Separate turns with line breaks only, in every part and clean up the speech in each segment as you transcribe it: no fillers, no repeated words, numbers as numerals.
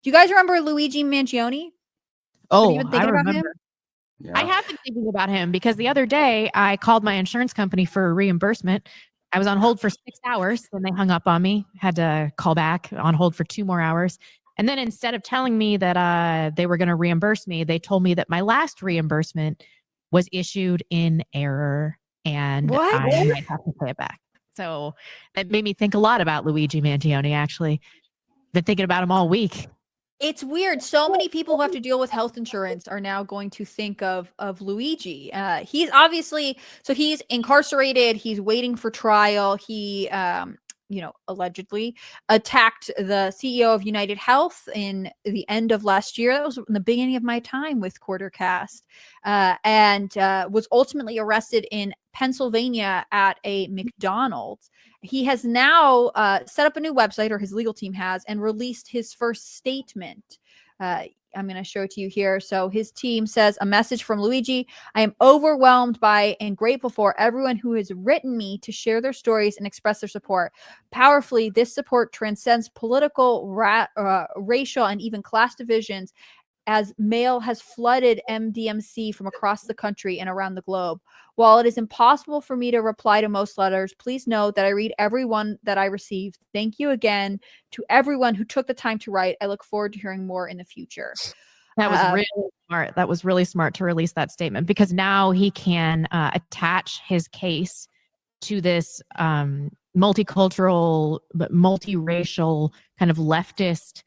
Do you guys remember Luigi Mangione? Have you
Oh,
been thinking
I
about him?
remember.
Yeah.
I have been thinking about him because the other day I called my insurance company for a reimbursement. I was on hold for 6 hours. Then they hung up on me, had to call back on hold for 2 more hours. And then instead of telling me that they were going to reimburse me, they told me that my last reimbursement was issued in error and
What?
I might have to pay it back. So it made me think a lot about Luigi Mangione, actually. Been thinking about him all week.
It's weird. So many people who have to deal with health insurance are now going to think of Luigi. He's obviously, so he's incarcerated. He's waiting for trial. He, allegedly attacked the CEO of United Health in the end of last year. That was in the beginning of my time with Quartercast, and was ultimately arrested in Pennsylvania at a McDonald's. He has now set up a new website, or his legal team has, and released his first statement. I'm going to show it to you here. So his team says, a message from Luigi. I am overwhelmed by and grateful for everyone who has written me to share their stories and express their support. Powerfully, this support transcends political, racial, and even class divisions, as mail has flooded MDMC from across the country and around the globe. While it is impossible for me to reply to most letters, please know that I read every one that I received. Thank you again to everyone who took the time to write. I look forward to hearing more in the future.
That was really smart. That was really smart to release that statement, because now he can attach his case to this multicultural, but multiracial kind of leftist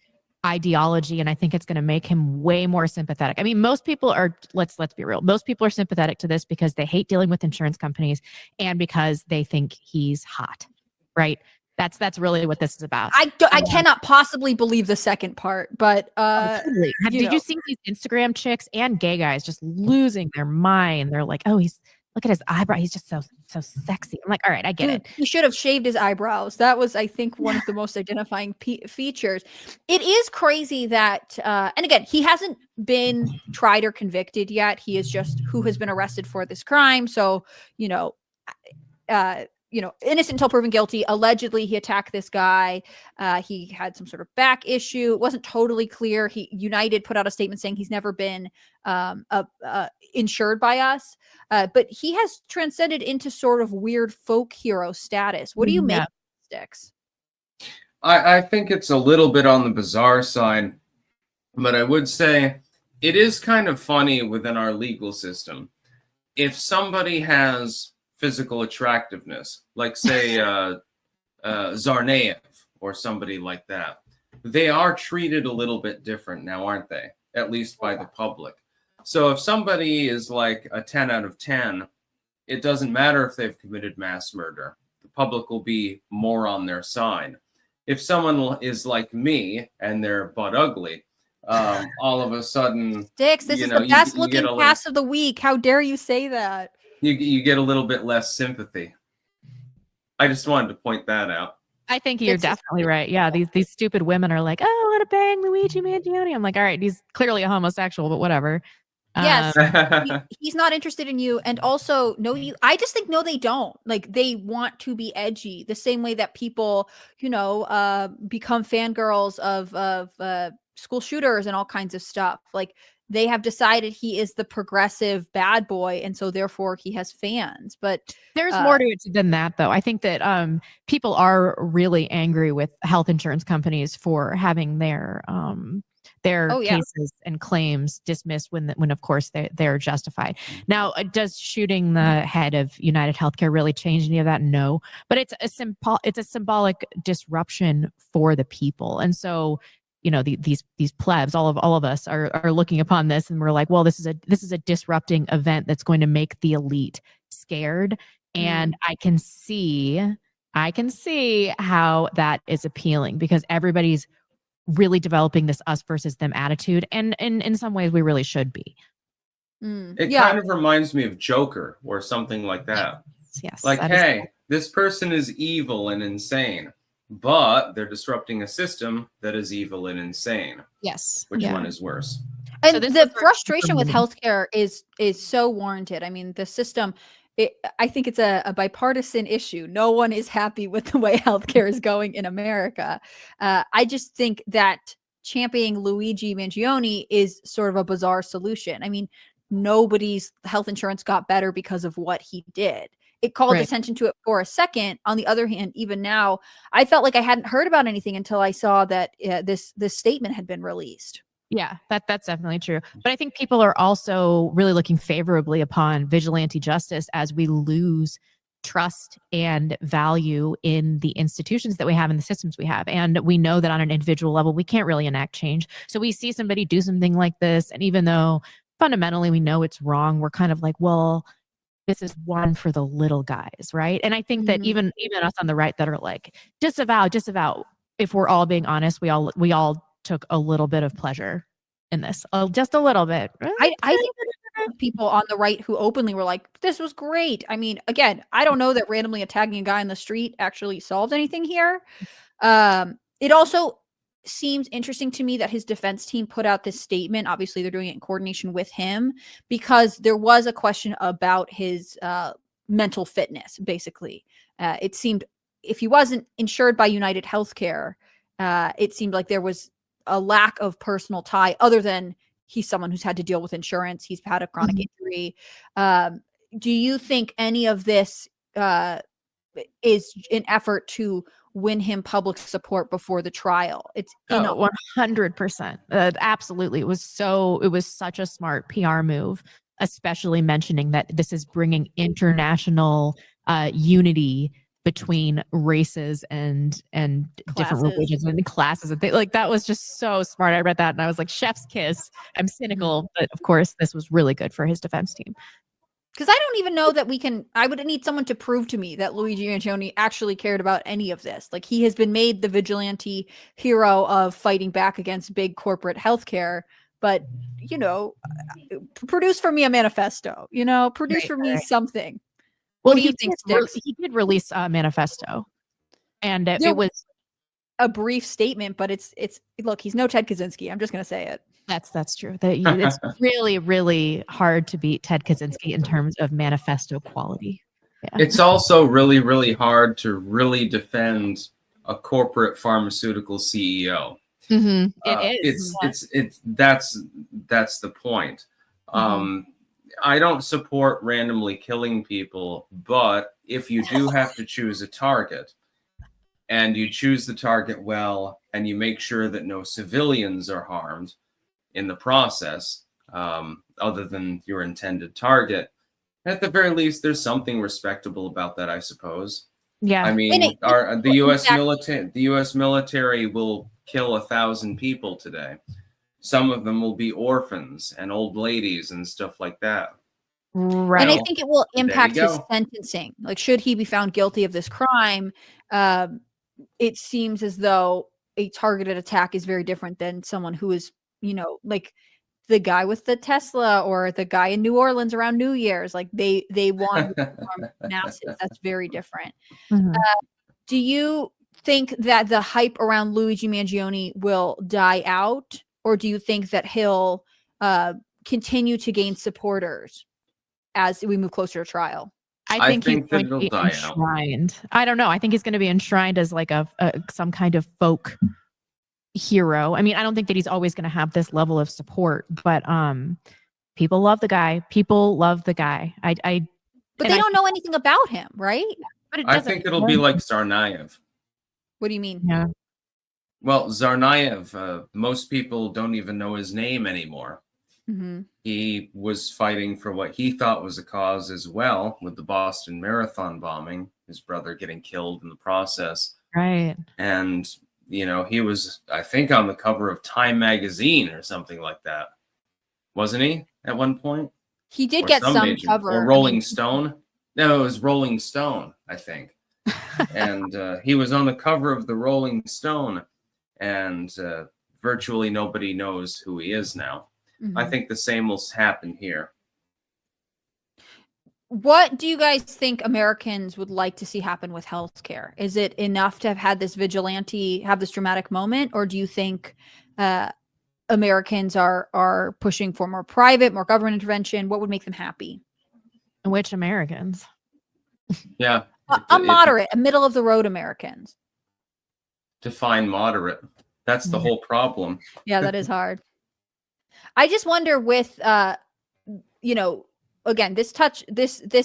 ideology, and I think it's going to make him way more sympathetic. I mean, most people are, let's be real, most people are sympathetic to this because they hate dealing with insurance companies and because they think he's hot, right? That's really what this is about.
I cannot possibly believe the second part, but
totally. Did you see these Instagram chicks and gay guys just losing their mind? They're like, oh, look at his eyebrow. He's just so sexy. I'm like, all right, I get it.
He should have shaved his eyebrows. That was, I think, one of the most identifying features. It is crazy that, and again, he hasn't been tried or convicted yet. He is just who has been arrested for this crime. So, innocent until proven guilty. Allegedly, he attacked this guy. He had some sort of back issue. It wasn't totally clear. United put out a statement saying he's never been insured by us. But he has transcended into sort of weird folk hero status. What do you make of Styx?
I think it's a little bit on the bizarre side, but I would say it is kind of funny within our legal system. If somebody has physical attractiveness, like say Zarnaev or somebody like that, they are treated a little bit different now, aren't they? At least by the public. So if somebody is like a 10 out of 10, it doesn't matter if they've committed mass murder. The public will be more on their side. If someone is like me and they're butt ugly, all of a sudden,
Styx, this is the best looking cast of the week. How dare you say that?
You get a little bit less sympathy. I just wanted to point that out.
I think you're definitely right. Yeah, these stupid women are like, oh, I want to bang Luigi Mangione. I'm like, all right, he's clearly a homosexual, but whatever.
Yes, he's not interested in you. And also, I just think, no, they don't. Like, they want to be edgy the same way that people, become fangirls of school shooters and all kinds of stuff. Like, they have decided he is the progressive bad boy, and so therefore he has fans. But
there's more to it than that, though. I think that people are really angry with health insurance companies for having their cases and claims dismissed when of course they're justified. Now, does shooting the head of United Healthcare really change any of that? No, but it's a symbolic disruption for the people, and so these plebs, all of us are looking upon this and we're like, well, this is a disrupting event that's going to make the elite scared, and I can see how that is appealing, because everybody's really developing this us versus them attitude, and in some ways we really should be.
It kind of reminds me of Joker or something like that.
Yes.
Like, hey, this person is evil and insane, but they're disrupting a system that is evil and insane.
Yes.
Which one is worse?
And the frustration with healthcare is so warranted. I mean, the system, I think it's a bipartisan issue. No one is happy with the way healthcare is going in America. I just think that championing Luigi Mangione is sort of a bizarre solution. I mean, nobody's health insurance got better because of what he did. It called attention to it for a second. On the other hand, even now, I felt like I hadn't heard about anything until I saw that this statement had been released.
Yeah, that's definitely true. But I think people are also really looking favorably upon vigilante justice as we lose trust and value in the institutions that we have and the systems we have. And we know that on an individual level, we can't really enact change. So we see somebody do something like this, and even though fundamentally we know it's wrong, we're kind of like, well, this is one for the little guys, right? And I think that even us on the right that are like, disavow, if we're all being honest, we all took a little bit of pleasure in this. Just a little bit.
I think people on the right who openly were like, this was great. I mean, again, I don't know that randomly attacking a guy in the street actually solved anything here. It also seems interesting to me that his defense team put out this statement. Obviously, they're doing it in coordination with him because there was a question about his mental fitness, basically. It seemed if he wasn't insured by United Healthcare, it seemed like there was a lack of personal tie other than he's someone who's had to deal with insurance. He's had a chronic injury. Do you think any of this is an effort to win him public support before the trial? It's
100%. Absolutely. It was such a smart PR move, especially mentioning that this is bringing international unity between races and different religions and classes and things. Like, that was just so smart. I read that and I was like, chef's kiss. I'm cynical, but of course this was really good for his defense team.
Because I don't even know that I would need someone to prove to me that Luigi Manion actually cared about any of this. Like, he has been made the vigilante hero of fighting back against big corporate healthcare, but, produce for me a manifesto, produce for me something.
Well, he did release a manifesto, and it was
a brief statement, but it's look, he's no Ted Kaczynski. I'm just going to say it.
That's true. It's really, really hard to beat Ted Kaczynski in terms of manifesto quality. Yeah.
It's also really, really hard to really defend a corporate pharmaceutical CEO.
Mm-hmm.
That's the point. I don't support randomly killing people, but if you do have to choose a target, and you choose the target well, and you make sure that no civilians are harmed in the process, other than your intended target, at the very least, there's something respectable about that, I suppose.
Yeah,
I mean, the U.S. military will kill 1,000 people today. Some of them will be orphans and old ladies and stuff like that.
Right. And I think it will impact his sentencing. Like, should he be found guilty of this crime, it seems as though a targeted attack is very different than someone who is, like the guy with the Tesla or the guy in New Orleans around New Year's. Like, they want massive. That's very different. Do you think that the hype around Luigi Mangione will die out? Or do you think that he'll continue to gain supporters as we move closer to trial?
I think he's going to be enshrined. I don't know. I think he's going to be enshrined as like some kind of folk hero. I mean, I don't think that he's always going to have this level of support, but people love the guy. But they
don't know anything about him, right?
But
I think it'll be like Tsarnaev.
What do you mean?
Yeah.
Well, Tsarnaev, most people don't even know his name anymore. He was fighting for what he thought was a cause as well, with the Boston Marathon bombing, his brother getting killed in the process.
Right.
And, he was, I think, on the cover of Time magazine or something like that. Wasn't he at one point?
He did get some cover.
Or Rolling Stone? No, it was Rolling Stone, I think. And he was on the cover of the Rolling Stone. And virtually nobody knows who he is now. I think the same will happen here.
What do you guys think Americans would like to see happen with healthcare? Is it enough to have had this vigilante have this dramatic moment? Or do you think Americans are pushing for more private, more government intervention? What would make them happy?
Which Americans?
Yeah.
A moderate, a middle of the road Americans.
Define moderate. That's the whole problem.
Yeah, that is hard. I just wonder with, you know, again, this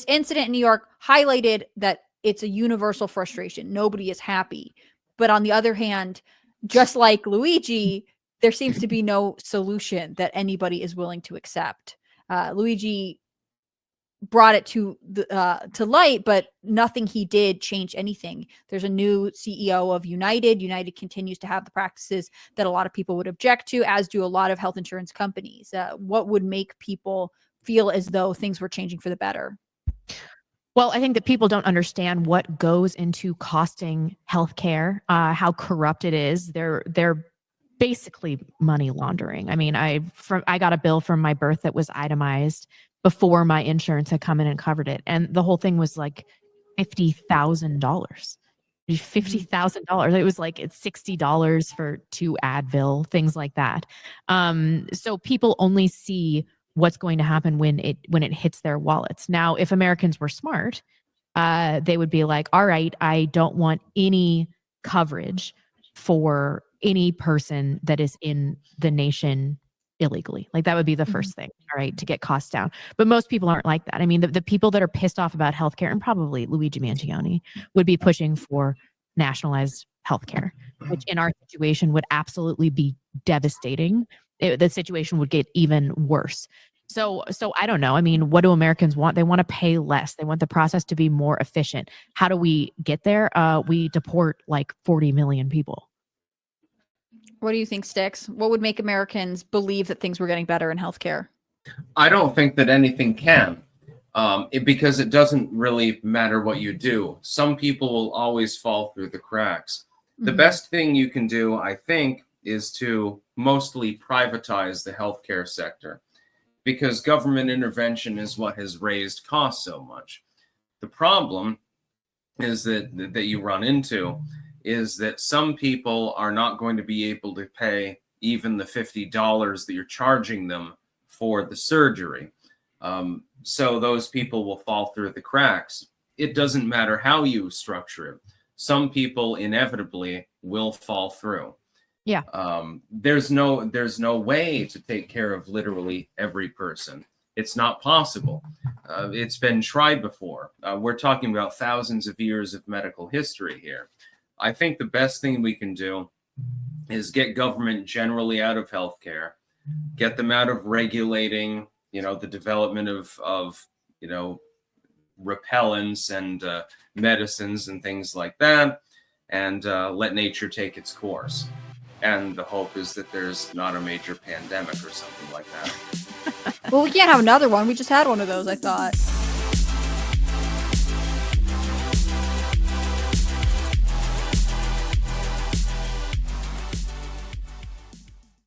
incident in New York highlighted that it's a universal frustration. Nobody is happy. But on the other hand, just like Luigi, there seems to be no solution that anybody is willing to accept. Luigi brought it to light, but nothing he did changed anything. There's a new CEO of United. United continues to have the practices that a lot of people would object to, as do a lot of health insurance companies. What would make people feel as though things were changing for the better?
Well, I think that people don't understand what goes into costing healthcare, how corrupt it is. They're basically money laundering. I mean, I got a bill from my birth that was itemized before my insurance had come in and covered it, and the whole thing was like $50,000. $50,000. It was like it's $60 for 2 Advil, things like that. So people only see what's going to happen when it hits their wallets. Now, if Americans were smart, they would be like, all right, I don't want any coverage for any person that is in the nation illegally. Like that would be the first thing, all right, to get costs down. But most people aren't like that. I mean, the people that are pissed off about healthcare, and probably Luigi Manion, would be pushing for nationalized healthcare, which in our situation would absolutely be devastating. The situation would get even worse. So I don't know. I mean, what do Americans want? They want to pay less. They want the process to be more efficient. How do we get there? We deport like 40 million people.
What do you think, Styx? What would make Americans believe that things were getting better in healthcare?
I don't think that anything can, because it doesn't really matter what you do. Some people will always fall through the cracks. The best thing you can do, I think, is to mostly privatize the healthcare sector, because government intervention is what has raised costs so much. The problem is that you run into is that some people are not going to be able to pay even the $50 that you're charging them for the surgery. So those people will fall through the cracks. It doesn't matter how you structure it. Some people inevitably will fall through.
Yeah.
There's no way to take care of literally every person. It's not possible. It's been tried before. We're talking about thousands of years of medical history here. I think the best thing we can do is get government generally out of healthcare, get them out of regulating, the development of repellents and medicines and things like that, and let nature take its course. And the hope is that there's not a major pandemic or something like that.
Well, we can't have another one. We just had one of those, I thought.